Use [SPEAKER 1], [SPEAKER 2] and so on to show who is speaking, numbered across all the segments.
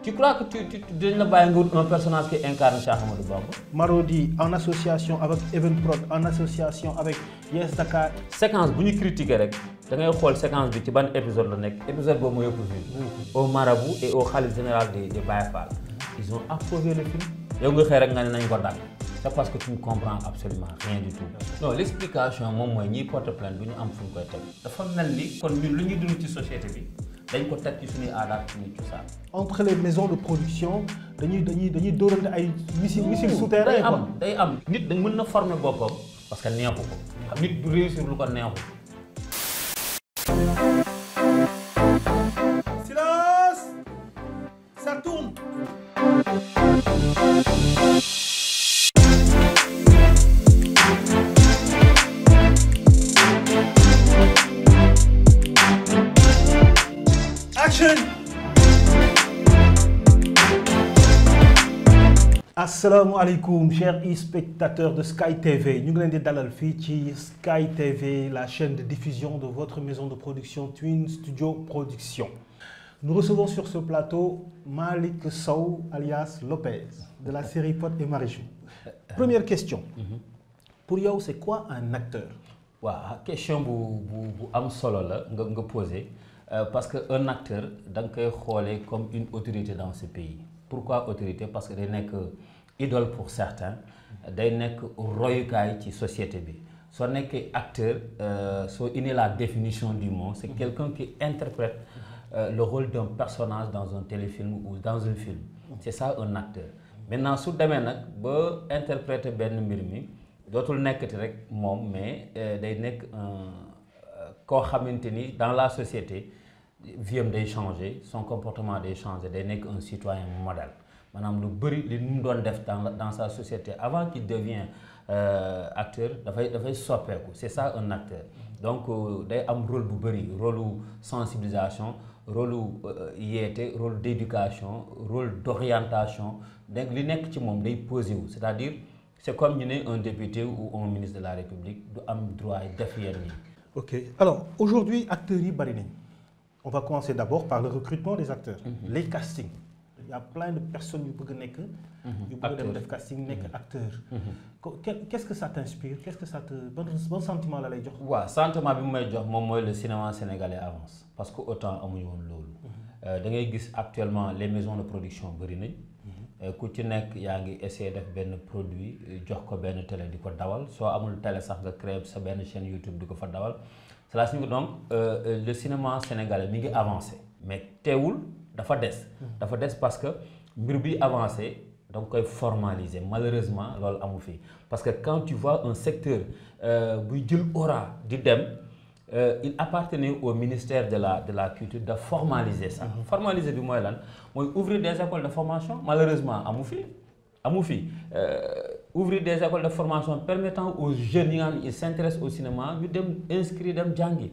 [SPEAKER 1] Tu crois que tu donnes un personnage qui incarne Cheikh Ahmadou Bamba?
[SPEAKER 2] Marodi en association avec Evenprod, en association avec Yes Dakar.
[SPEAKER 1] Séquence, si nous critiquons, da ngay xool séquence bi ci ban épisode la nekk épisode boobu moo yëpp vu au marabout et au khalife général de Baye Fall. Ils ont approuvé le film. yow nga xëy rek nga ne nañ ko dàq. C'est parce que tu ne comprends absolument rien du tout. Non, l'explication moom mooy ñiy porte plainte du ñu am fu ñu koy teg dafa mel ni kon ñun lu ñuy dund ci société bi dañ ko teg ci suñuy aada ak suñuy cosaan.
[SPEAKER 2] Entre les maisons de production dañuy dóorante ay missile souterrain quoi.
[SPEAKER 1] day am nit dañ mën na former boppam parce que neexu ko xam nit du réussir lu ko neexu.
[SPEAKER 2] Silence, ça tourne. Action. Assalamu alaikum, chers spectateurs de Sky TV. Nous sommes dans Sky TV, la chaîne de diffusion de votre maison de production Twin Studio Production. Nous recevons sur ce plateau Malick Sow, alias Lopez, de la série Pod et Marichou. Première question. Pour vous, c'est quoi un acteur?
[SPEAKER 1] Waaw, question bu am solo la nga poser parce que un acteur da nga koy xoolee comme une autorité dans ce pays. Pourquoi autorité? Parce que day nekk idole pour certains, day nekk royukaay ci société bi. Soo nekkee acteur, soo indi la définition du mot, c'est quelqu'un qui interprète le rôle d'un personnage dans un téléfilm ou dans un film. C'est ça un acteur. Maintenant su demee nag ba interpréter benn mbir mi dootul nekkati rek moom mais day nekk koo xamante ni dans la société viam day changer, son comportement day changer, day nekk un citoyen modèle maanaam lu bëri li mu doon def dans sa société avant qu'il devienne acteur dafay soppeeku. C'est ça un acteur. Donc day am rôle bu bëri, rôle sensibilisation, rôle yeete, rôle d'éducation, rôle d'orientation. Donc li nekk ci moom day posé wu, c'est-à-dire c'est comme ñu ne un député ou un ministre de la République du am droit def yenn yi.
[SPEAKER 2] Ok. Alors aujourd'hui acteurs yi bari nañ. On va commencer d'abord par le recrutement des acteurs. Les castings. Il y a plein de personnes yu bëgg nekk. yu bëgg dem def casting nekk acteur. Qu'est-ce que ça t'inspire? Qu'est-ce que ça te bon sentiment la lay jox?
[SPEAKER 1] waaw sentiment bi mu may jox moom mooy le cinéma sénégalais avance parce que autant amuñu woon loolu. da ngay gis actuellement les maisons de production bëri nañ. ku ci nekk yaa ngi essayer def benn produit jox ko benn télé di ko dawal soo amul télé sax nga créer sa benn chaîne YouTube di ko fa dawal. Cela signifie donc le cinéma sénégalais mi ngi avancé mais teewul dafa des parce que mbir bi avancé da nga koy formaliser malheureusement loolu amu fi parce que quand tu vois un secteur buy jël aura di dem il appartenait au ministère de la culture de formaliser ça. Formaliser bi mooy lan mooy ouvrir des écoles de formation malheureusement amu fi ouvrir des écoles de formation permettant aux jeunes yi nga xam ne ils s'intéressent au cinéma ñu dem inscrire dem jàngi.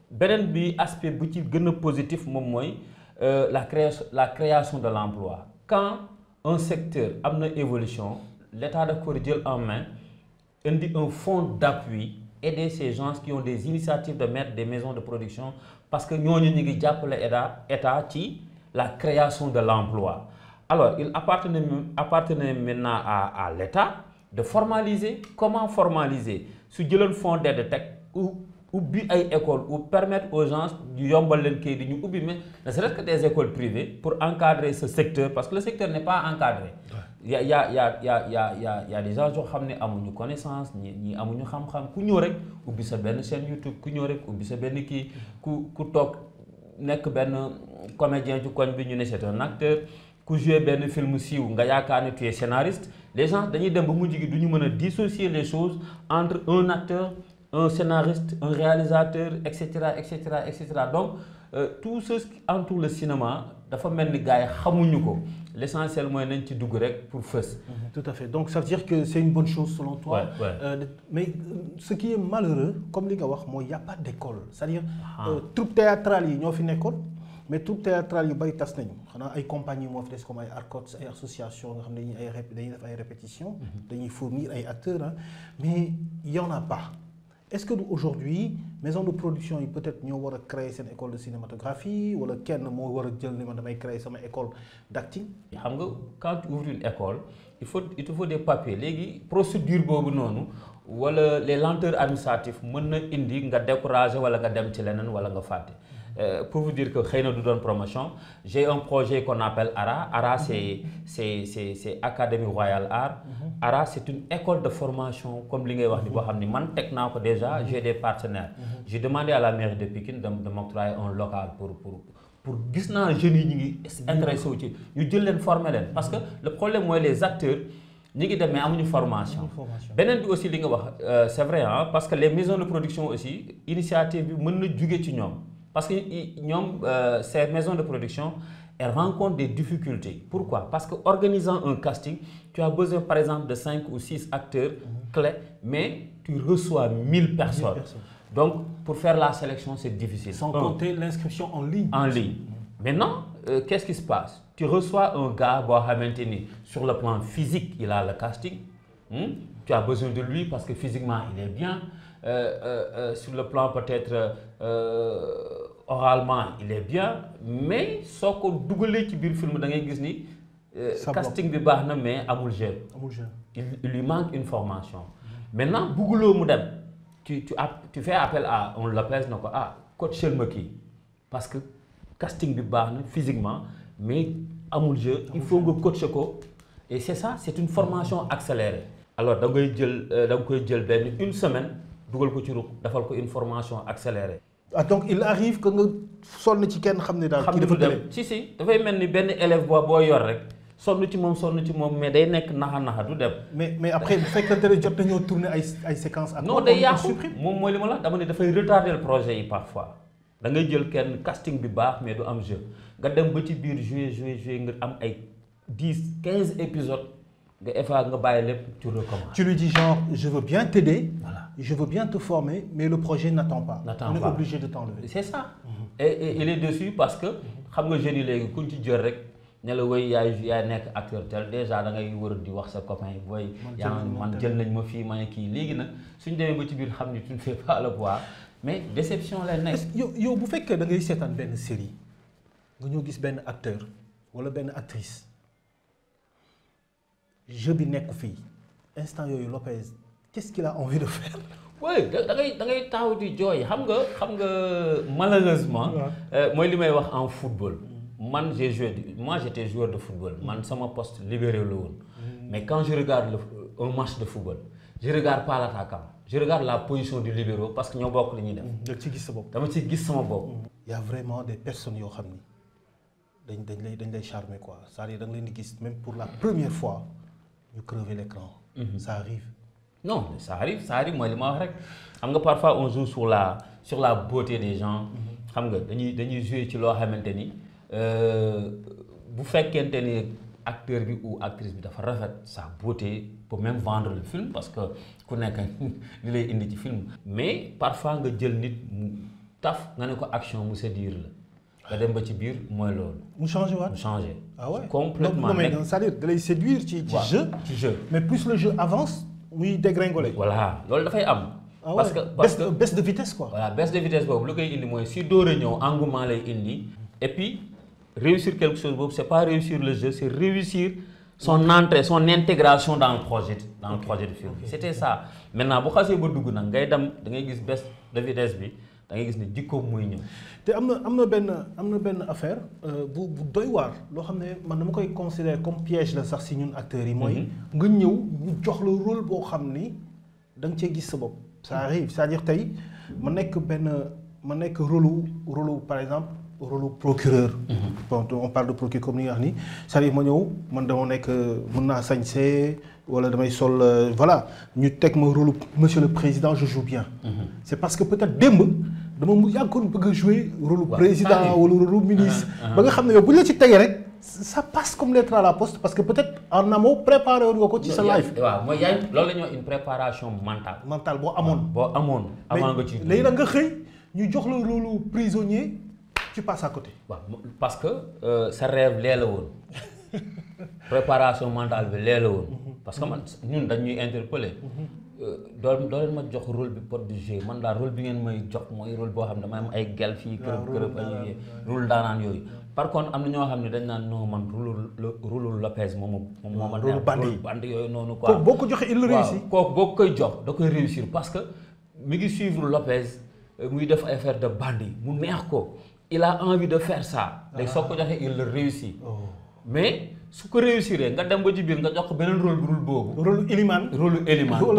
[SPEAKER 1] Beneen bi aspect bu ci gën a positif moom mooy la création de l'emploi. Quand un secteur am na évolution l'État daf ko jël en main indi un fonds d'appui aider ces gens qui ont des initiatives de mettre des maisons de production parce que ñooñu ñu ngi jàppale état ci la création de l'emploi. Alors il appartenait maintenant à l'État de formaliser. Comment formaliser? Su jëloon fonds d'aide teg ubbi ay écoles ou permettre aux gens ñu yombal leen kay di ñu ubbi mais ne serait-ce que des écoles privées pour encadrer ce secteur parce que le secteur n'est pas encadré. Il y a des gens yoo xam ne amuñu connaissance ñi amuñu xam-xam ku ñëw rek ubbi sa benn chaîne YouTube ku ñëw rek ubbi sa benn kii ku toog nekk benn comédien ci koñ bi ñu ne c'est un acteur ku jouer benn film siiw nga yaakaar ne tu es scénariste. Les gens dañuy dem ba mujj gi du ñu mën a dissocier les choses entre un acteur, un scénariste, un réalisateur, etc. Donc tout ce qui entoure le cinéma dafa mel ni gars yi xamuñu ko. L'essentiel mooy nañ ci dugg rek pour fës.
[SPEAKER 2] Tout à fait. Donc ça veut dire que c'est une bonne chose selon toi.
[SPEAKER 1] Ouais.
[SPEAKER 2] Mais ce qui est malheureux comme li nga wax mooy y a pas d'école. C'est-à-dire troupe théâtrale yi ñoo fi nekkoon mais troupe théâtrale yu bari tas nañu xanaa ay compagnie moo fi des comme ay ARCOT ay association nga xam ne dañuy def ay répétitions. dañuy fournir ay acteurs mais il y en a pas. est-ce que aujourd'hui maison de production yi peut-être ñoo war a créer seen école de cinématographie wala kenn moo war a jël ni ma damay créer sama école d'acting.
[SPEAKER 1] xam nga quand tu ouvres une école il te faut des papiers léegi procédure boobu noonu wala les lenteurs administratives mën na indi nga décourager wala nga dem ci leneen wala nga fàtte. Pour vous dire que xëy na du doon promotion j'ai un projet qu'on appelle ARA. ARA c'est Académie Royale Art. ARA c'est une école de formation comme li ngay wax ni boo xam ni man teg naa ko déjà j'ai des partenaires. J'ai demandé à la mairie de Pikine de m'octroyer un local pour gis naa jeunes yi ñu ngi intéressé wu ci ñu jël leen former leen parce que le problème mooy les acteurs ñi ngi dem mais amuñu formation. beneen bi aussi li nga wax c'est vrai hein parce que les maisons de production aussi initiative bi mën na jóge ci ñoom. Parce que ces maisons de production, elles rencontrent des difficultés. Pourquoi? Parce que organisant un casting, tu as besoin par exemple de 5 ou 6 acteurs clés, mais tu reçois 1000 personnes. Donc, pour faire la sélection, c'est difficile.
[SPEAKER 2] Sans compter l'inscription en ligne.
[SPEAKER 1] En ligne. Maintenant, qu'est-ce qui se passe? Tu reçois un gars, sur le plan physique, il a le casting. Tu as besoin de lui parce que physiquement, il est bien. Sur le plan peut-être oralement il est bien mais soo ko dugalee ci biir film da ngay gis ni casting bi baax na mais amul jeu. Il lui manque une formation. Maintenant bugguloo mu dem tu fais appel à on l'appelle na ko coachel ma kii parce que casting bi baax na physiquement mais amul jeu. Il faut nga coacher ko et c'est ça c'est une formation accélérée. Alors da ngay jël da nga koy jël benn une semaine. dugal ko ci ruq defal ko une formation accélérée.
[SPEAKER 2] Donc il arrive que nga sonn ci kenn xam ne daal kii dafa dem
[SPEAKER 1] si dafay mel ni benn élève boo yor rek sonn ci moom mais day nekk naxa du dem.
[SPEAKER 2] mais après bu fekkente ne jot nañoo tourner ay séquences. ak
[SPEAKER 1] non day yàqu moom mooy li ma la dama ne dafay retarder le projet yi parfois da ngay jël kenn casting bi baax mais du am jeu nga dem ba ci biir jouer nga am ay 10-15 épisodes nga bàyyi lépp tu recommences.
[SPEAKER 2] Tu lui dis genre je veux bien t'aider. Voilà. Je veux bien te former, mais le projet n'attend pas. On est obligé de t'enlever.
[SPEAKER 1] C'est ça. Et il est dessus parce que xam nga jeunes yi léegi kuñ ci jël rek ne la way yaay nekk acteur tel déjà da ngay war di wax sa copain booy. man jël nañ ma fii ma ne kii léegi nag suñ demee ba ci biir xam ni tu ne fais pas le poids mais déception lay nekk.
[SPEAKER 2] yow bu fekkee da ngay seetaan benn série nga ñëw gis benn acteur wala benn actrice jeu bi nekk fii instant yooyu Lopez. Qu'est-ce qu'il a envie de faire?
[SPEAKER 1] Oui, da ngay taw di jooy xam nga malheureusement. mooy li may wax en football. moi j'étais joueur de football. man sama poste libéré la woon. mais quand je regarde un match de football je regarde pas l'attaquant je regarde la position du libéro parce que ñoo bokk li ñuy def.
[SPEAKER 2] da ci gis sa bopp.
[SPEAKER 1] dama ci gis sama bopp.
[SPEAKER 2] Il y a vraiment des personnes yoo xam ni dañ lay charmer quoi c'est-à-dire da nga leen di gis même pour la première fois ñu crever l'écran. Ça arrive.
[SPEAKER 1] Non, ça arrive mooy li ma wax rek xam nga parfois on joue sur la beauté des gens. xam nga dañuy jouer ci loo xamante ni bu fekkente ni acteur bi ou actrice bi dafa rafet sa beauté peut même vendre le film parce que ku nekk li lay indi ci film. mais parfois nga jël nit mu taf nga ne ko action mu séduire la nga dem ba ci biir mooy loolu.
[SPEAKER 2] mu changé waat
[SPEAKER 1] mu changé.
[SPEAKER 2] ah ouais
[SPEAKER 1] complètement
[SPEAKER 2] non mais c'est-à-dire da lay séduire ci jeu.
[SPEAKER 1] ci jeu
[SPEAKER 2] mais plus le jeu avance. muy dégringoler.
[SPEAKER 1] voilà loolu dafay am.
[SPEAKER 2] parce que baisse de vitesse quoi.
[SPEAKER 1] voilà baisse de vitesse boobu lu koy indi mooy si door a ñëw engouement lay indi. et puis réussir quelque chose boobu c'est pas réussir le jeu c'est réussir son entrée son intégration dans le projet de film. C'était ça maintenant bu xasee ba dugg nag ngay dem da ngay gis baisse de vitesse bi da ngay gis ne jikkoom muy ñëw.
[SPEAKER 2] te am na benn affaire bu doy waar loo xam ne man dama koy considérer comme piège la sax si ñun acteurs yi. mooy nga ñëw ñu jox la rôle boo xam ni da nga cee gis sa bopp. ça arrive c'est-à-dire tey ma nekk rôle par exemple rôle procureur. bon on parle de procureur comme ni nga wax ni c'est-à-dire ma ñëw man dama nekk mën naa sañse wala damay sol voilà ñu teg ma rôle monsieur le président je joue bien. c'est parce que peut-être démb. dama mu yàggoon bëgg a jouer rôle président wala rôle ministre ba nga xam ne yow bu ñu la ci tegee rek ça passe comme lettre à la poste parce que peut-être en amont préparé woon nga ko ci sa life.
[SPEAKER 1] waaw mooy yaay loolu la ñuy wax une préparation mentale.
[SPEAKER 2] boo amoon.
[SPEAKER 1] avant nga ci
[SPEAKER 2] léegi nag nga xëy ñu jox la rôle prisonnier tu passes à côté.
[SPEAKER 1] waaw parce que sa rêve lee la woon préparation mentale bi lee la woon parce que man ñun dañuy interpeller doo leen ma jox rôle bi Pod di jouer man daal rôle bi ngeen may jox mooy rôle boo xam ne damay am ay gel fii kërëb ay rôle daanaan yooyu par contre am na ñoo xam ne dañ naan non man rôle Lopez moom ma neex bandi yooyu noonu quoi
[SPEAKER 2] boo ko joxee il le réussit
[SPEAKER 1] kooku boo koy jox da koy réussir parce que mi ngi suivre Lopez muy def affaire de bandi mu neex ko il a envie de faire ça léegi soo ko joxee il le réussit mais su ko réussir nga dem ba ci biir nga jox ko beneen rôle boobu.
[SPEAKER 2] rôle Elimane.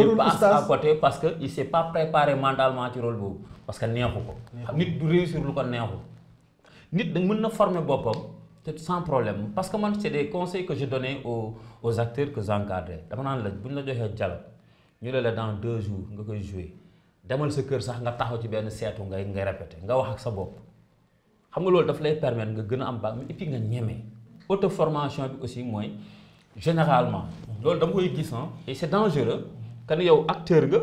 [SPEAKER 1] il passe à côté parce que il s'est pas préparé mentalement ci rôle boobu parce que neexu ko. nit du réussir lu ko neexu. nit da mën na former boppam te sans problème parce que man c'est des conseils que je donnais aux acteurs que j'encadrais dama naan la bu ñu la joxee dialogue ñu la dans 2 jours nga koy jouer demal sa kër sax nga taxaw ci benn seetu ngay répéter nga wax ak sa bopp xam nga loolu daf lay permettre nga gën a am baax et puis nga ñeme. auto formation bi aussi mooy généralement loolu dama koy gis et c'est dangereux que yow acteur nga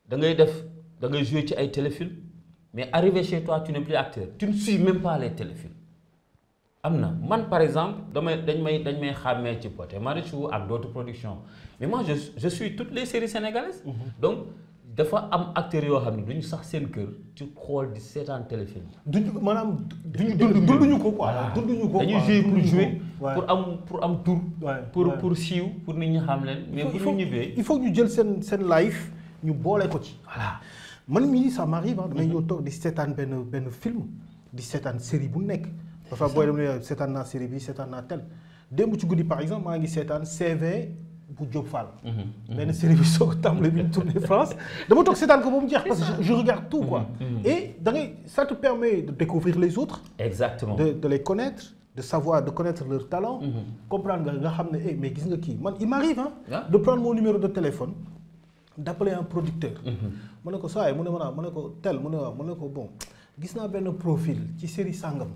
[SPEAKER 1] da ngay jouer ci ay téléfilm mais arrivé chez toi tu n'es plus acteur tu ne suis même pas les téléfilms am na man par exemple dañ may xàmmee ci Pod et Marichou ak d'autres productions mais moi je suis toutes les séries sénégalaises donc dafa am acteurs yoo xam ne duñu sax seen kër ci xool di seetaan téléfilm.
[SPEAKER 2] maanaam dunduñu ko quoi. dunduñu ko
[SPEAKER 1] dañuy jouer pour am tour. pour siiw pour nit ñi xam leen. mais bu ñu ñibbee
[SPEAKER 2] il faut ñu jël seen life ñu boole ko ci. voilà man mii ça m'arrive damay ñëw toog di seetaan benn film di seetaan série bu nekk. parfois booy dem ne seetaan naa série bi seetaan naa tel démb ci guddi par exemple maa ngi seetaan CV. bu Diop Fall. benn série bi soog a tàmbali bi ñu tourné France dama toog seetaan ko ba mu jeex parce que je regarde tout quoi. et da ngay ça te permet de découvrir les autres.
[SPEAKER 1] exactement
[SPEAKER 2] de les connaître de connaître leur talent. comprendre nga xam ne mais gis nga kii man il m'arrive de prendre mon numéro de téléphone d'appeler un producteur. ma ne ko saa yi mu ne ma ne ko tel mu ne ko bon gis naa benn profil ci série sangam.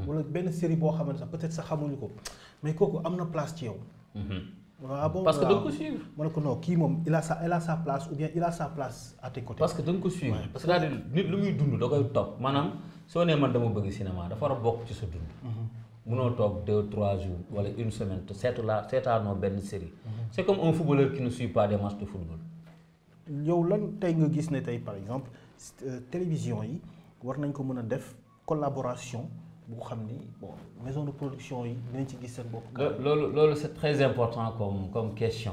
[SPEAKER 2] wala benn série boo xamante sax peut-être sax xamuñu ko mais kooku am na place ci yow. Bon,
[SPEAKER 1] parce que da nga ko suivre.
[SPEAKER 2] ma ne ko non kii moom elle a sa place ou bien il a sa place à tes côtés.
[SPEAKER 1] parce que da nga ko suivre. c'est-à-dire nit lu muy dund da koy topp maanaam soo nee man dama bëgg cinéma dafa war a bokk ci sa dund. munoo toog 2-3 jours wala une semaine te seetaanoo benn série. c'est comme un footballeur qui ne suit pas des matchs de football.
[SPEAKER 2] yow lan tey nga gis ne tey par exemple télévision yi war nañ ko mën a def collaboration. bu xam ni bon maison de production yi dinañ ci gis seen bopp.
[SPEAKER 1] loolu c'est très important comme question.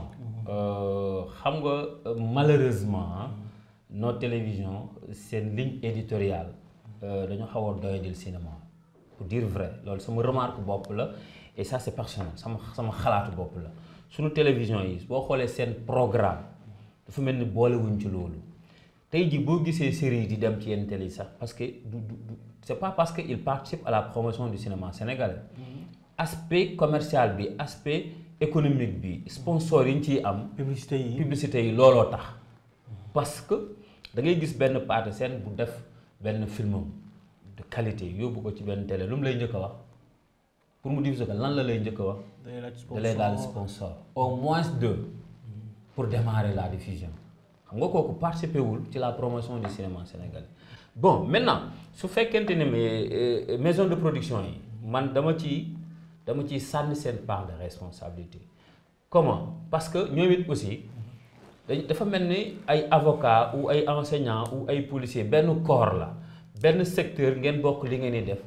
[SPEAKER 1] xam nga malheureusement nos télévisions seen ligne éditoriale dañu xaw a doyadil cinéma pour dire vrai loolu sama remarque bopp la et ça c'est personnel sama xalaatu bopp la suñu télévision yi boo xoolee seen programme dafa mel ni boolewuñ ci loolu tey jii boo gisee série yi di dem ci yenn télé yi sax parce que c'est pas parce que il participe à la promotion du cinéma sénégalais aspect commercial bi aspect économique bi sponsor yi ñu ciy am. publicité yi looloo tax. parce que da ngay gis benn partie scène bu def benn film de qualité yóbbu ko ci benn télé lu mu lay njëkk a wax pour mu diffuser ko lan la lay njëkk a wax. da lay daal sponsor au moins 2 pour démarrer la diffusion xam nga kooku participer wul ci la promotion du cinéma sénégalais. bon maintenant su fekkente ne maison de production yi man dama ciy sànni seen part de responsabilité comment parce que ñoom it aussi dafa mel ni ay avocats ou ay enseignants ou ay policiers benn corps la benn secteur ngeen bokk li ngeen di def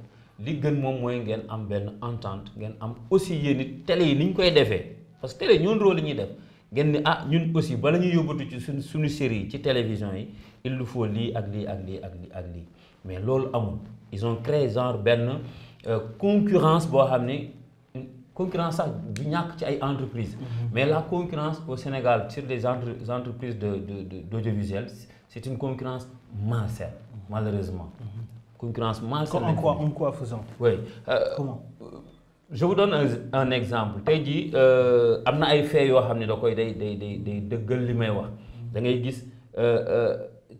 [SPEAKER 1] li gën moom mooy ngeen am benn entente ngeen am aussi yéen it télé yi ni ñu koy defee parce que télé ñoon rôle li ñuy def ngeen ni ñun aussi bala ñuy yóbbatu ci suñu série ci télévision yi il nous faut lii ak lii ak lii ak lii ak lii mais loolu amul ils ont créé genre benn concurrence boo xam ne concurrence sax du ñàkk ci ay entreprises. mais la concurrence au Sénégal sur les entreprises d'audiovisuel c'est une concurrence malsaine malheureusement. concurrence malsaine.
[SPEAKER 2] en quoi faisant.
[SPEAKER 1] oui.
[SPEAKER 2] comment.
[SPEAKER 1] je vous donne un exemple tey jii am na ay faits yoo xam ne da koy day dëggal li may wax da ngay gis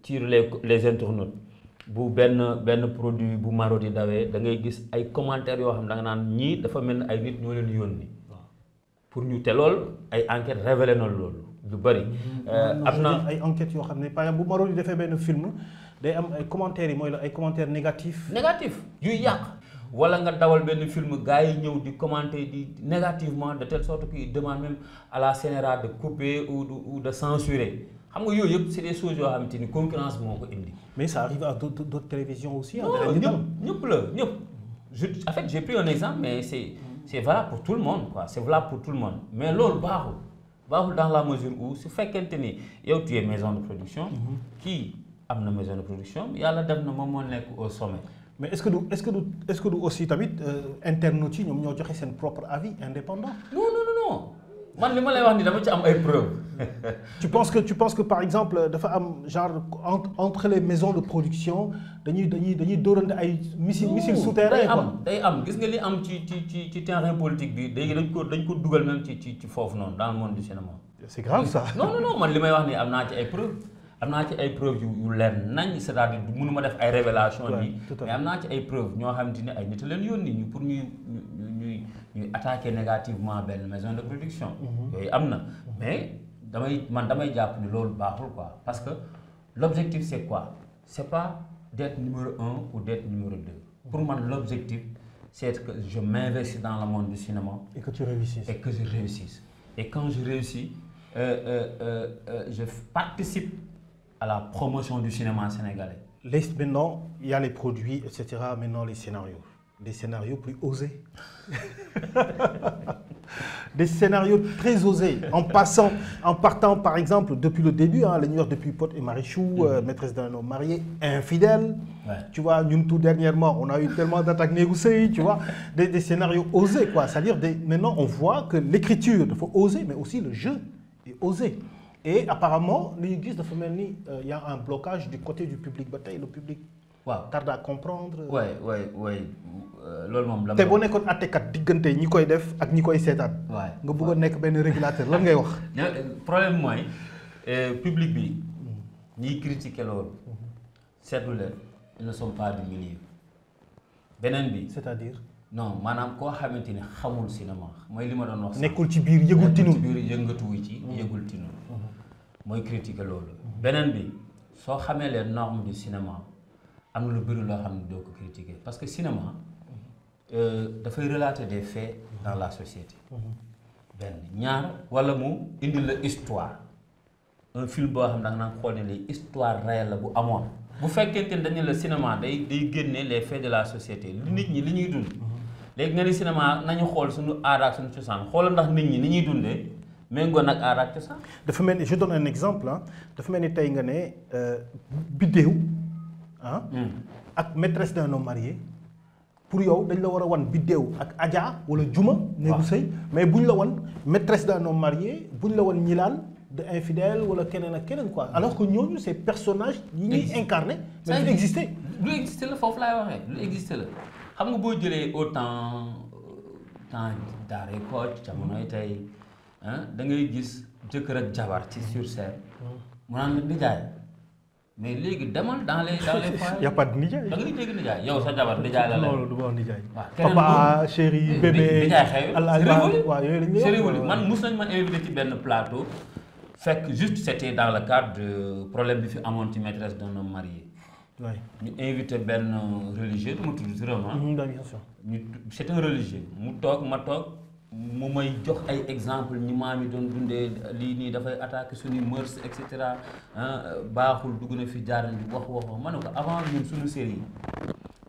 [SPEAKER 1] ci les internautes bu benn produit bu Marodi dawee da ngay gis ay commentaires yoo xam ne da nga naan ñii dafa mel ni ay nit ñoo leen yónni pour ñu te lool ay enquêtes révélé na loolu lu bari. am na
[SPEAKER 2] ay enquêtes yoo xam ne par exemple bu Marodi defee benn film day am ay commentaires yi mooy la ay commentaires négatifs.
[SPEAKER 1] yuy yàq wala nga dawal benn film gars yi ñëw di commenter di négativement de telle sorte qu'ils demandent même à la CNRA de couper ou de censurer xam nga yooyu yëpp c'est des choses yoo xamante ni concurrence moo ko indi.
[SPEAKER 2] mais ça arrive à d'autres télévisions aussi.
[SPEAKER 1] non ñëpp la ñëpp. En fait j'ai pris un exemple mais c'est valable pour tout le monde quoi c'est valable pour tout le monde mais loolu baaxul dans la mesure où su fekkente ni yow tu es maison de production. kii am na maison de production yàlla def na moom moo nekk au sommet.
[SPEAKER 2] mais est-ce que du aussi tamit internautes yi ñoom ñoo joxe seen propre avis indépendant.
[SPEAKER 1] non man li ma lay wax ni dama ci am ay preuves.
[SPEAKER 2] tu penses que par exemple dafa am genre entre les maisons de production dañuy dóorante ay missile souterrain quoi.
[SPEAKER 1] day am gis nga li am ci terrain politique bi léegi dañ ko dugal même ci foofu noonu dans le monde du cinéma.
[SPEAKER 2] c'est grave ça.
[SPEAKER 1] non man li may wax ni am naa ci ay preuves yu leer nañ c'est-à-dire mënuma def ay révélations nii mais am naa ci ay preuves ñoo xamante ni ay nit a leen yónni ñu pour ñuy attaquer négativement benn maison de production. yooyu am na mais damay jàpp ni loolu baaxul quoi parce que l'objectif c'est quoi c'est pas d'être numéro 1 ou d'être numéro 2 pour man l'objectif c'est que je m'investis dans le monde du cinéma
[SPEAKER 2] et que tu réussisses
[SPEAKER 1] et quand je réussis je participe à la promotion du cinéma sénégalais.
[SPEAKER 2] Maintenant, il y a les produits, etc. Maintenant, les scénarios. Des scénarios plus osés. Des scénarios très osés. En partant, par exemple, depuis le début, les New York depuis Pod et Marichou, Maîtresse d'un homme marié, Infidèle. Ouais. Tu vois, nous, tout dernièrement, on a eu tellement d'attaques négociées, tu vois. Des scénarios osés, quoi. C'est-à-dire, maintenant, on voit que l'écriture, il faut oser, mais aussi le jeu est osé. Et apparemment, il y a un blocage du côté du public. Le public tarde à comprendre.
[SPEAKER 1] Oui. loolu moom la.
[SPEAKER 2] te boo nekkoon àttekat diggante ñi koy def ak ñi koy seetaan. nga bëggoon nekk benn régulateur lan ngay wax.
[SPEAKER 1] problème mooy public bi ñiy critiquer loolu seetlu leen ils ne sont pas du milieu beneen bi.
[SPEAKER 2] c'est-à-dire.
[SPEAKER 1] non maanaam koo xamante ni xamul cinéma mooy li ma doon wax.
[SPEAKER 2] nekkul ci biir yëgul tinu
[SPEAKER 1] nekkul ci biir yëngatuwu ci yëgul tinu mooy critiquer loolu. beneen bi soo xamee les normes du cinéma am na lu bëri loo xam ne doo ko critiquer parce que cinéma dafay relater des faits dans la société. benn ñaar wala mu indil la histoire un film boo xam ne da nga naan xool ne les histoire réelle la bu amoon. bu fekkente ne dañu la cinéma day génne les faits de la société li nit ñi li ñuy dund. léegi nga ni cinéma nañu xool suñu aada ak suñu cosaan xoolal ndax nit ñi ni ñuy dundee méngoo nag aada ak cosaan.
[SPEAKER 2] dafa mel ni je donne un exemple dafa mel ni tey nga ne Biddéew ak Maîtresse d'un homme marié pour yow dañ la war a wan Biddéew ak Adja wala Juma. néegu sëy mais buñ la wan Maîtresse d'un homme marié buñ la wan Ñilaan de Infidèle wala keneen ak keneen quoi alors que ñooñu ces personnages yi ñuy incarné. mais du existé.
[SPEAKER 1] lu existé la foofu laay waxee lu existé la xam nga boo jëlee au temps Daaray Kocc jamonoy tey da ngay gis jëkkër ak jabar ci sur scène mu naan la nijaay mais léegi demal dans les
[SPEAKER 2] y a pas de nijaay.
[SPEAKER 1] da ngay dégg nijaay yow sa jabar nijaay la
[SPEAKER 2] non du ma wax nijaay.
[SPEAKER 1] waaw
[SPEAKER 2] papa chéri bébé.
[SPEAKER 1] nijaay xew
[SPEAKER 2] waaw yooyu lañuy
[SPEAKER 1] c'est révolu man mus nañ ma invité ci benn plateau fekk juste c'était dans le cadre de problème bi fi amoon ci Maîtresse d'un homme marié. ñu invité benn religieux du ma tudd turam
[SPEAKER 2] bien sûr.
[SPEAKER 1] c'est un religieux mu toog ma toog mu may jox ay exemple ñi maam yi doon dundee lii nii dafay attaquer suñuy mœurs et cetera baaxul dugg na fi jaar nañu wax ma ne ko avant ñun suñu série yi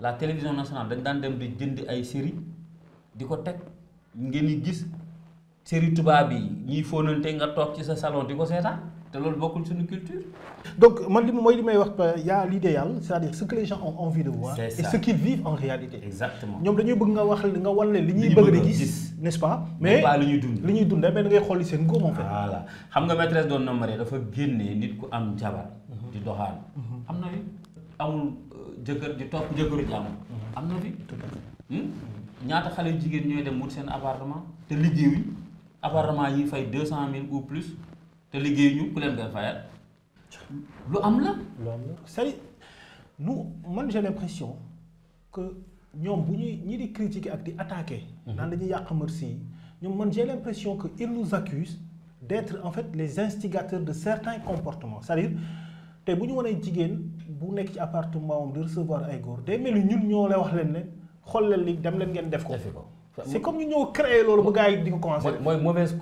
[SPEAKER 1] la télévision nationale dañ daan dem di jënd ay série di ko teg ngeen di gis série tubaab yi ñiy fóonante nga toog ci sa salon di ko seetaan te loolu bokkul suñu culture.
[SPEAKER 2] donc man li may wax y a l'idéal c'est-à-dire ce que les gens ont envie de voir. et ce qu'ils vivent en réalité.
[SPEAKER 1] exactement
[SPEAKER 2] ñoom dañuy bëgg nga wan leen li ñuy bëgg di gis n'est-ce pas. mais
[SPEAKER 1] pas li ñuy dund
[SPEAKER 2] li ñuy dund mais da ngay xool seen góom en fait.
[SPEAKER 1] voilà xam nga Maîtresse d'un homme marié dafa génnee nit ku am jabar. di doxaan. am na fi amul jëkkër di topp jëkkëru jàmm. am na fi. ñaata xale jigéen ñooy dem wut seen appartement te liggéeyuñ appartement yi fay 200 000 ou plus. te liggéey ñu ku leen koy fayal lu am la.
[SPEAKER 2] c'est-à-dire nous man j'ai l'impression que ñoom bu ñuy di critiquer ak di attaquer. naan dañuy yàq merci yi ñoom man j'ai l'impression que ils nous accusent d'être en fait les instigateurs de certains comportements c'est-à-dire te bu ñu wanee jigéen bu nekk ci appartement am di recevoir ay góor day mel ni ñun ñoo lay wax leen ne xool leen li dem leen ngeen def ko. c'est comme ñu ñëw créer loolu ba gars yi di ko commencer.
[SPEAKER 1] mooy mauvaise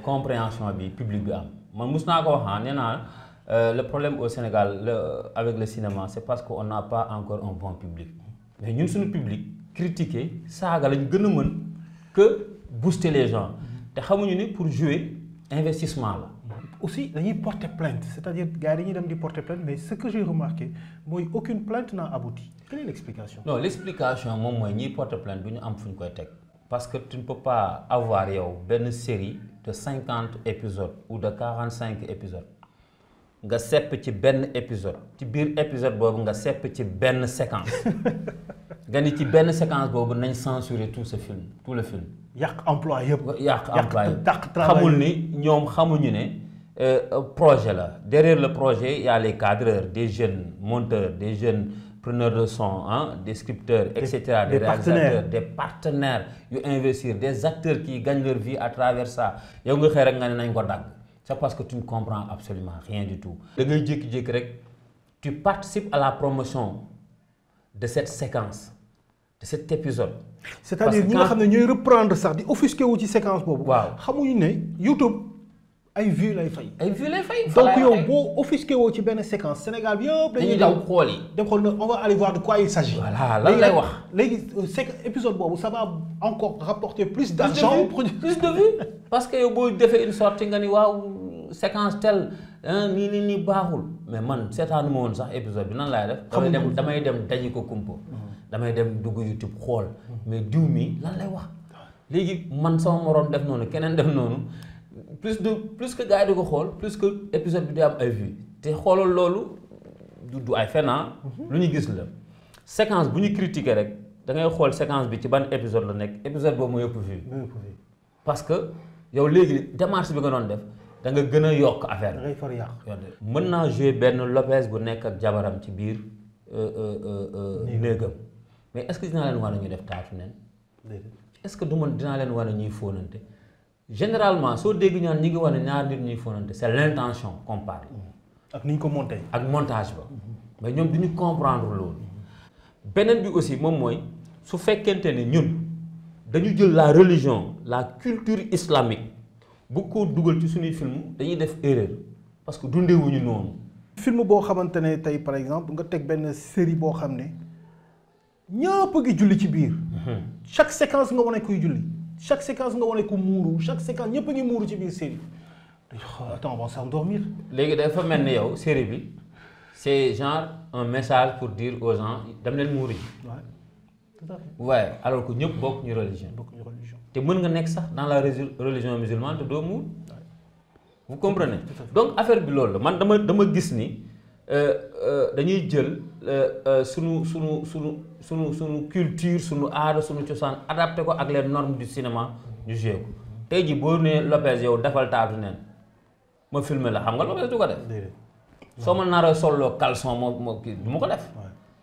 [SPEAKER 1] compréhension bi public bi am man mus naa ko wax nee naa le problème au Sénégal avec le cinéma c'est parce qu'on n'a pas encore un bon public mais ñun suñu public critiquer saaga lañ gën a mën que booster les gens te xamuñu ni pour jouer investissement la.
[SPEAKER 2] Aussi dañuy porter plainte c'est-à-dire gars yi dañuy dem di porter plainte mais ce que j'ai remarqué mooy aucune plainte n'a abouti. Quelle est l'explication? Non,
[SPEAKER 1] l'explication moom mooy ñiy porter plainte du ñu am fu ñu koy teg parce que tu ne peux pas avoir yow benn série de 50 épisodes ou de 45 épisodes nga sepp ci benn épisode ci biir épisode boobu nga sepp ci benn séquence nga ni ci benn séquence boobu nañ censurer tout ce film tout le film.
[SPEAKER 2] yàq emploi yëpp.
[SPEAKER 1] yàq emploi yëpp xamul ni ñoom xamuñu ne projet la derrière le projet il y a les cadreurs des jeunes monteurs des jeunes preneurs de son des scripteurs etc. des réalisateurs des partenaires yu investir des acteurs qui gagnent leur vie à travers ça yow nga xëy rek nga ne nañ ko dagg c'est parce que tu ne comprends absolument rien du tout. da ngay jékki-jékki rek tu participes à la promotion de cette séquence de cet épisode.
[SPEAKER 2] c'est-à-dire ñi nga xam ne ñooy reprendre sax di offusquer wu ci séquence boobu. waaw xamuñu ne YouTube ay vues lay fay.
[SPEAKER 1] ay vues lay fay.
[SPEAKER 2] donc yow boo offusqué woo ci benn séquence Sénégal bi yëpp dañuy daw
[SPEAKER 1] xool yi.
[SPEAKER 2] dem xool on va aller voir de quoi il s'agit.
[SPEAKER 1] voilà lan lay wax
[SPEAKER 2] léegi épisode boobu ça va encore rapporter plus d'argent.
[SPEAKER 1] plus de vues parce que yow boo defee une sortie nga ni waaw séquence telle nii baaxul mais man seetaanu ma woon sax épisode bi nan laay def. damay dem dañu ko kumpo. damay dem dugg YouTube xool mais diw mi lan lay wax léegi man sama moroom def noonu keneen def noonu. plus que gars yi di ko xool plus que épisode bi di am ay vues te xoolal loolu du ay fenn lu ñu gis la séquence bu ñu critiquer rek da ngay xool séquence bi ci ban épisode la nekk épisode boobu moo yëpp vue parce que yow léegi démarche bi nga doon def da nga gën a yokk affaire
[SPEAKER 2] ngay far yàq.
[SPEAKER 1] mën naa jouer benn Lopez bu nekk ak jabaram ci biir néegam mais est-ce que dinaa leen wane ñu def taatu neen est-ce que du man dinaa leen wane ñuy fóonante généralement soo dégg ñaan ñi ngi wane ñaar nit ñuy fóonante c'est l'intention qu'on parle.
[SPEAKER 2] ak ni ñu ko monté.
[SPEAKER 1] ak montage ba mais ñoom du ñu comprendre loolu. beneen bi aussi moom mooy su fekkente ne ñun dañu jël la religion la culture islamique bu ko dugal ci suñuy film dañuy def erreur parce que dundeewuñu noonu.
[SPEAKER 2] film boo xamante ne tey par exemple nga teg benn série boo xam ne ñëpp a ngi julli ci biir. chaque séquence nga wane kuy julli. chaque séquence nga wane ko muuru chaque séquence ñëpp a ngi muuru ci biir série bi. attends on va s'endormir.
[SPEAKER 1] léegi dafa mel ni yow série bi c'est genre un message pour dire aux gens dem leen muuru ji.
[SPEAKER 2] waaw tout à fait.
[SPEAKER 1] waaye alors que ñëpp bokk ñu religion. te mën nga nekk sax dans la religion musulmane te doo muur. vous comprenez donc affaire bi loolu la man dama gis ni dañuy jël sunu culture sunu aada sunu cosaan adapté ko ak les normes du cinéma ñu joué ko tey jii boo nee Lopez yow defal taatu neen ma filmé la xam nga Lopez du ko def. soo ma nar a solloo caleçon moo kii du ma ko def.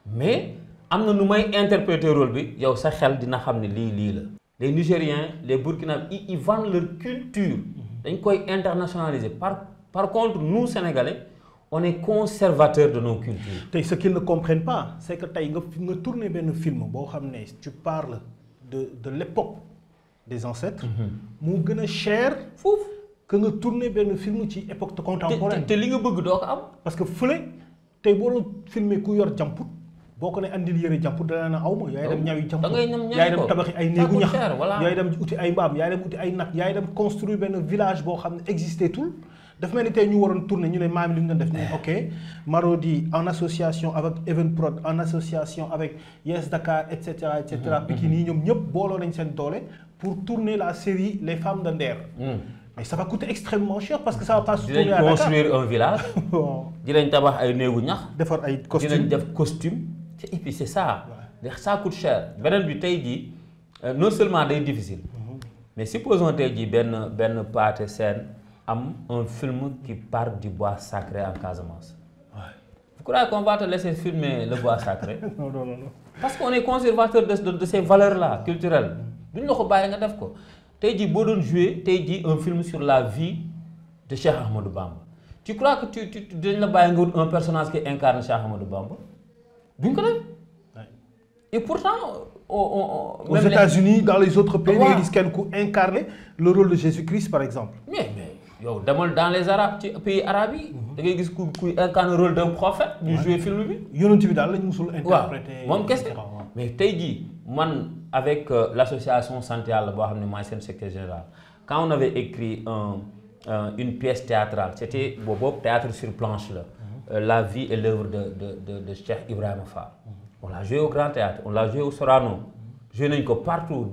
[SPEAKER 1] mais am na nu may interpréter rôle bi yow sa xel dina xam ne lii la. les Nigériens les Burkinabés ils vendent leur culture. dañ koy internationaliser par contre nous Sénégalais on est conservateurs de nos cultures.
[SPEAKER 2] tey ce qu'ils ne comprennent pas c'est que tey nga tourner benn film boo xam ne tu parles de l'époque des ancêtres. moo gën a cher foofu que nga tourner benn film ci époque contemporaine.
[SPEAKER 1] te li nga bëgg doo ko am.
[SPEAKER 2] parce que fële tey boo doon filmer ku yor jamput boo ko ne andil yëre jamput dana na aw ma yaay dem ñawi jamput yaay dem tabaxi ay néegu ñax yaay dem uti ay mbaam yaay dem uti ay nag yaay dem construire benn village boo xam ne existé tul dafa mel ni tey ñu waroon tourner ñu ne maam li ñu doon def ñu ok Marodi en association avec Evenprod en association avec Yes Dakar et cetera Pikine yi ñoom ñëpp booloo nañ seen doole pour tourner la série Les Femmes de Nder. mais ça va coûter extrêmement cher parce que ça va pas se tourner à Dakar.
[SPEAKER 1] dinañ construire un village. dinañ tabax ay néegu ñax.
[SPEAKER 2] defar ay costume
[SPEAKER 1] dinañ def costume. et puis c'est ça. ça coûte cher. beneen bi tey jii non seulement day difficile. mais supposons tey jii benn Pathé Sène am un film qui parle du bois sacré en Casamance. Vous croyez qu'on va te laisser filmer le bois sacré?
[SPEAKER 2] non.
[SPEAKER 1] parce qu'on est conservateur de ces valeurs-là culturelles. duñ la ko bàyyi nga def ko. tey jii boo doon jouer tey jii un film sur la vie de Cheikh Ahmadou Bamba. tu crois que dañ la bàyyi nga wut un personnage qui incarne Cheikh Ahmadou Bamba? duñ ko def. Et pourtant,
[SPEAKER 2] aux États-Unis, dans les autres pays, ils risquent d'incarner le rôle de Jésus-Christ, par exemple.
[SPEAKER 1] Mais dans les pays arabes, ils incarnent le rôle d'un prophète, du jouer film.
[SPEAKER 2] Ils ont interprété.
[SPEAKER 1] Mais avec l'association Santé à la secrétaire général, quand on avait écrit une pièce théâtrale, c'était théâtre sur planche, la vie et l'œuvre de Cheikh Ibrahima Fall. On l'a joué au Grand Théâtre, on l'a joué au Sorano, joué partout,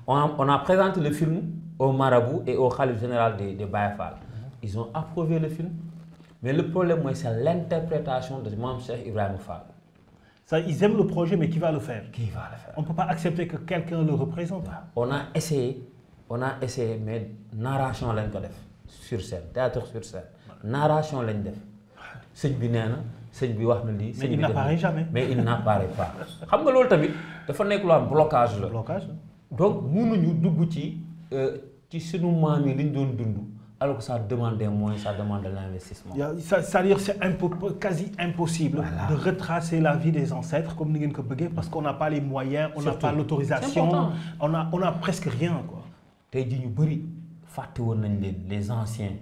[SPEAKER 1] on a présenté le film au marabout et au khalife général de Baye Fall. Ils ont approuvé le film, mais le problème c'est l'interprétation de Mme Cheikh Ibrahima Fall.
[SPEAKER 2] Ça, ils aiment le projet, mais qui va le faire?
[SPEAKER 1] Qui va le faire?
[SPEAKER 2] On ne peut pas accepter que quelqu'un le représente.
[SPEAKER 1] On a essayé, mais narration sur scène, théâtre sur scène, narration
[SPEAKER 2] mais il n'apparaît jamais.
[SPEAKER 1] Mais il n'apparaît pas. Xam nga lolou tamit dafa nek lo blocage la.
[SPEAKER 2] Blocage.
[SPEAKER 1] Donc mënuñu dugg ci sunu maam yi liñ doon dund alors que ça demande des moyens, ça demande de l'investissement.
[SPEAKER 2] C'est-à-dire c'est quasi impossible de retracer la vie des ancêtres comme nous l'avons dit parce qu'on n'a pas les moyens, on n'a pas l'autorisation, on a presque rien quoi.
[SPEAKER 1] Tay ji ñu bari faté won nañ les anciens.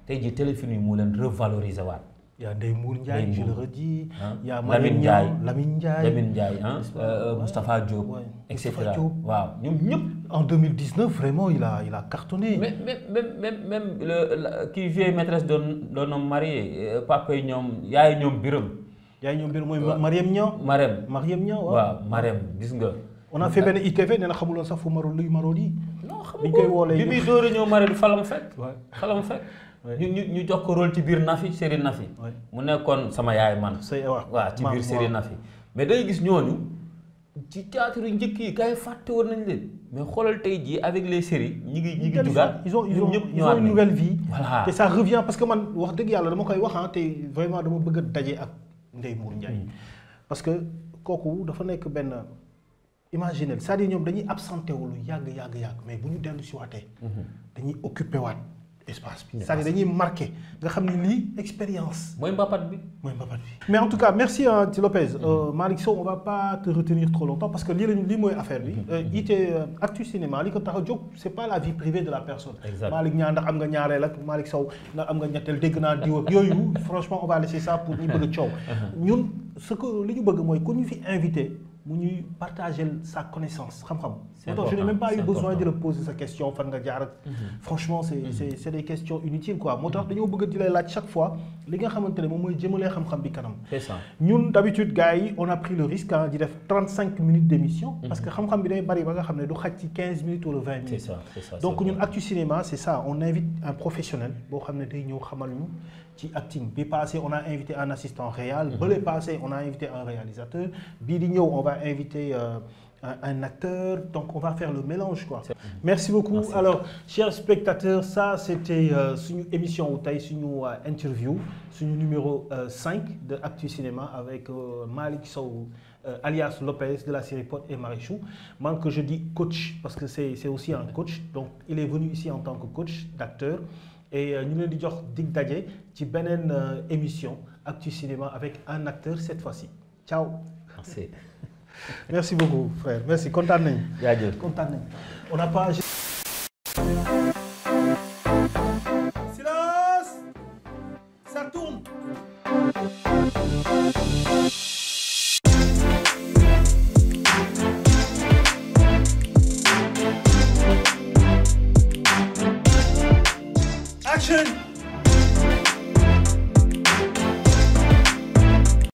[SPEAKER 1] Tay ji téléfilm yi mo leen revaloriser waat.
[SPEAKER 2] Il y a des Ndiaye, je le redis. Il y a
[SPEAKER 1] Lamine Ndiaye, Moustapha Diop,
[SPEAKER 2] ouais.
[SPEAKER 1] etc. Wow.
[SPEAKER 2] En 2019, vraiment, il a cartonné.
[SPEAKER 1] Même qui vient maîtresse d'un homme marié, papa et yaay ñom biram.
[SPEAKER 2] Yaay ñom biram moy Mariam Niang. Mariam Niang,
[SPEAKER 1] waaw. Mariam, gis nga.
[SPEAKER 2] On a fait ben ITV, néna xamulon sax fu Marodi.
[SPEAKER 1] Non, xamuko. Bi mi doore ñoo mari du falam fek. Falam fek. ñu jox ko rôle ci biir Nafi série Nafi mu nekkoon sama yaay man waaw ci biir série Nafi mais day gis ñooñu ci théâtre njëkk yi gars yi fàtte woon nañ leen mais xoolal tey jii avec les séries ñi ngi dugaat
[SPEAKER 2] ils ont une nouvelle vie et ça revient parce que man wax dëgg yàlla dama koy wax te vraiment dama bëgg a daje ak Ndeye Mour Ndiaye parce que kooku dafa nekk benn imaginel c'est-à-dire ñoom dañuy absenté wu lu yàgg mais bu ñu dellu si waatee dañuy occupé waat espace. C'est-à-dire dañuy marqué nga xam ne lii expérience.
[SPEAKER 1] mooy mbapat bi.
[SPEAKER 2] Mais en tout cas merci Lopez. Malick Sow on va pas te retenir trop longtemps parce que lii mooy affaire bi. IT Actu Cinéma li ko tax a jóg c'est pas la vie privée de la personne. Malick ñaa ndax am nga ñaareel ak Malick Sow ndax am nga ñetteel dégg naa diw ak yooyu franchement on va laisser ça pour ñu bëgg a coow. ñun ce que li ñu bëgg mooy ku ñu fi invité. Nous partager sa connaissance. Je n'ai même pas eu besoin de le poser sa question. Franchement, c'est des questions inutiles. Chaque fois, les gens
[SPEAKER 1] c'est ça.
[SPEAKER 2] Nous, d'habitude, on a pris le risque de faire 35 minutes d'émission. Parce que 15 minutes ou 20 minutes.
[SPEAKER 1] C'est ça.
[SPEAKER 2] Donc, nous, Actu Cinéma, c'est ça. On invite un professionnel. Acting. Bi passé, on a invité un assistant réel. Bi passé, on a invité un réalisateur. Bidigno, on va inviter un acteur. Donc, on va faire le mélange, quoi. Merci beaucoup. Merci. Alors, chers spectateurs, ça, c'était une émission où tu une interview, sur le numéro 5 de Actu Cinéma avec Malick Sow, alias Lopez de la série Pod et Marichou. Moi, que je dis coach, parce que c'est aussi un coach. Donc, il est venu ici en tant que coach d'acteur. Et nous allons dire dig daje ci benen émission Actu Cinéma avec un acteur cette fois-ci. Ciao.
[SPEAKER 1] Merci.
[SPEAKER 2] Merci beaucoup frère. Merci. Content nañ.
[SPEAKER 1] Jaajëf.
[SPEAKER 2] Content nañ. On n'a pas